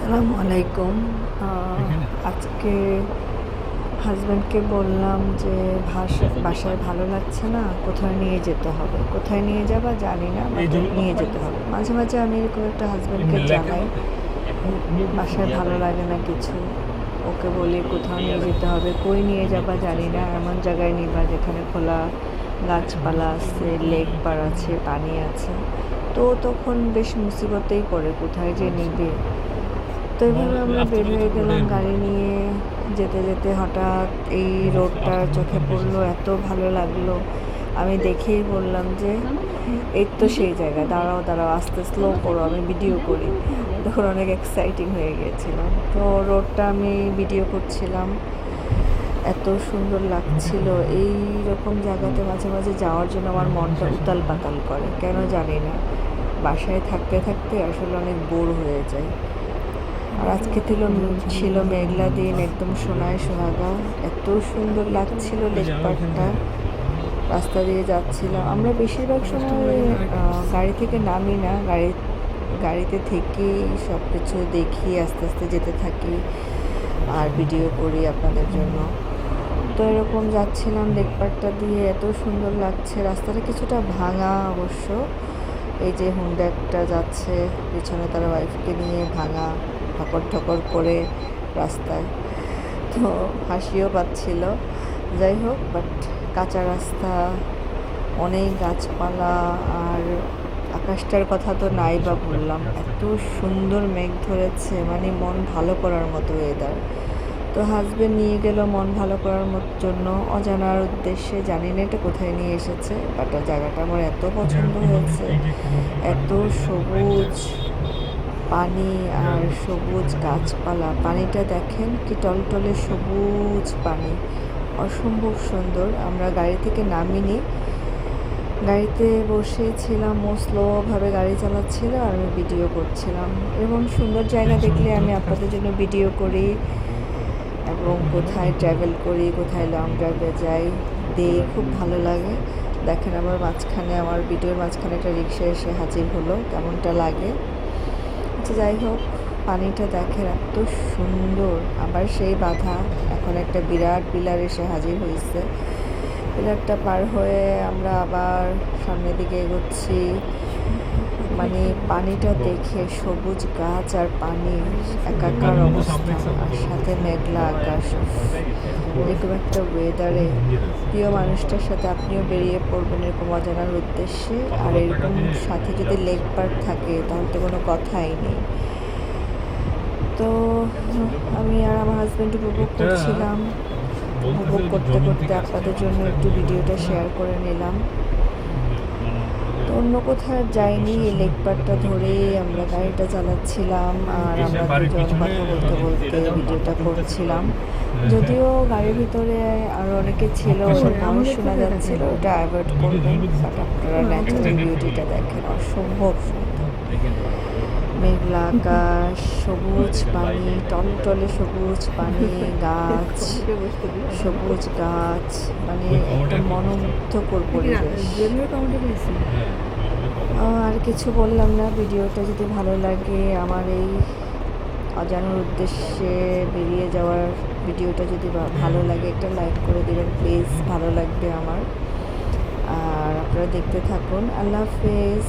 আসসালামু আলাইকুম। আজকে হাজব্যান্ডকে বললাম যে বাসায় ভালো লাগছে না, কোথায় নিয়ে যেতে হবে। কোথায় নিয়ে যাবা জানি না, বাট নিয়ে যেতে হবে। মাঝে মাঝে আমি এরকম একটা হাজব্যান্ডকে জানাই, বাসায় ভালো লাগে না কিছু, ওকে বলি কোথাও নিয়ে যেতে হবে। কই নিয়ে যাবা জানি না, এমন জায়গায় নিবা যেখানে খোলা গাছপালা আছে, লেক পার আছে, পানি আছে। তো তখন বেশ মুসিবতেই পড়ে, কোথায় যে নিবে। তো এইভাবে আমরা বের হয়ে গেলাম গাড়ি নিয়ে। যেতে যেতে হঠাৎ এই রোডটা চোখে পড়লো, এত ভালো লাগলো। আমি দেখেই বললাম যে এই তো সেই জায়গা, দাঁড়াও দাঁড়াও, আস্তে স্লো করো, আমি ভিডিও করি। তখন অনেক এক্সাইটিং হয়ে গিয়েছিলাম। তো রোডটা আমি ভিডিও করছিলাম, এত সুন্দর লাগছিল। এই রকম জায়গাতে মাঝে মাঝে যাওয়ার জন্য আমার মনটা উতাল পাতাল করে, কেন জানি না। বাসায় থাকতে থাকতে আসলে অনেক বোর হয়ে যায়। আর আজকে ছিল মেঘলা দিন, একদম সোনায় সোহাগা। এত সুন্দর লাগছিল লেক পার্কটা। রাস্তা দিয়ে যাচ্ছিলাম আমরা, বেশিরভাগ সময় গাড়ি থেকে নামি না, গাড়িতে থেকেই সব কিছু দেখি, আস্তে আস্তে যেতে থাকি আর ভিডিও করি আপনাদের জন্য। তো এরকম যাচ্ছিলাম লেক পার্কটা দিয়ে, এত সুন্দর লাগছে। রাস্তাটা কিছুটা ভাঙা অবশ্য, এই যে হুন্ডা একটা যাচ্ছে পিছনে তার ওয়াইফকে নিয়ে, ভাঙা ঠকর ঠকর করে রাস্তায়। তো হাসিও পাচ্ছিল। যাই হোক, বাট কাঁচা রাস্তা, অনেক গাছপালা, আর আকাশটার কথা তো নাই বা বললাম, এত সুন্দর মেঘ ধরেছে, মানে মন ভালো করার মতো ওয়েদার। তো হাজবেন্ড নিয়ে গেল মন ভালো করার জন্য অজানার উদ্দেশ্যে। জানি না এটা কোথায় নিয়ে এসেছে, বাট জায়গাটা আমার এত পছন্দ হয়েছে। এত সবুজ পানি আর সবুজ গাছপালা, পানিটা দেখেন কি টলটলে সবুজ পানি, অসম্ভব সুন্দর। আমরা গাড়ি থেকে নামিনি, গাড়িতে বসেই ছিলাম, ও স্লোভাবে গাড়ি চালাচ্ছিল আর আমি ভিডিও করছিলাম। এমন সুন্দর জায়গা দেখলে আমি আপনাদের জন্য ভিডিও করি, এবং কোথায় ট্রাভেল করি, কোথায় লং ড্রাইভে যাই, খুব ভালো লাগে। দেখেন আমার মাঝখানে, আমার ভিডিওর মাঝখানে একটা রিক্সা এসে হাজির হলো, কেমনটা লাগে। আচ্ছা যাই হোক, পানিটা দেখেন এত সুন্দর। আবার সেই বাধা, এখন একটা বিরাট পিলার এসে হাজির হয়েছে। পিলারটা পার হয়ে আমরা আবার সামনের দিকে এগোচ্ছি। মানে পানিটা দেখে, সবুজ গাছ আর পানি একাকার অবস্থা, আর সাথে মেঘলা আকাশ। এরকম একটা ওয়েদারে প্রিয় মানুষটার সাথে আপনিও বেরিয়ে পড়বেন এরকম অজানার উদ্দেশ্যে। আর এরকম সাথে যদি লেক পার্ক থাকে তাহলে তো কোনো কথাই নেই। তো আমি আর আমার হাজব্যান্ড উপভোগ করছিলাম, উপভোগ করতে করতে আপনাদের জন্য একটু ভিডিওটা শেয়ার করে নিলাম। তো অন্য কোথাও যাইনি, এই লেক পার্কটা ধরেই আমরা গাড়িটা চালাচ্ছিলাম, আর আমরা দুজন কথা বলতে বলতে ভিডিওটা করছিলাম। যদিও গাড়ির ভিতরে আরও অনেকে ছিল, ওর মানুষ শোনা যাচ্ছিল, ওটা অ্যাভয়েড করবেন। বাট আপনারা ন্যাচারাল বিউটিটা দেখেন, অসম্ভব সুন্দর। মেঘলা আকাশ, সবুজ পানি, টলটলে সবুজ পানি, গাছ, সবুজ গাছ, মানে একটা মনোমুগ্ধকর পরিবেশ। আর কিছু বললাম না। ভিডিওটা যদি ভালো লাগে, আমার এই অজানার উদ্দেশ্যে বেরিয়ে যাওয়ার ভিডিওটা যদি ভালো লাগে, একটা লাইক করে দেবেন প্লিজ, ভালো লাগবে আমার। আর আপনারা দেখতে থাকুন। আল্লাহ হাফেজ।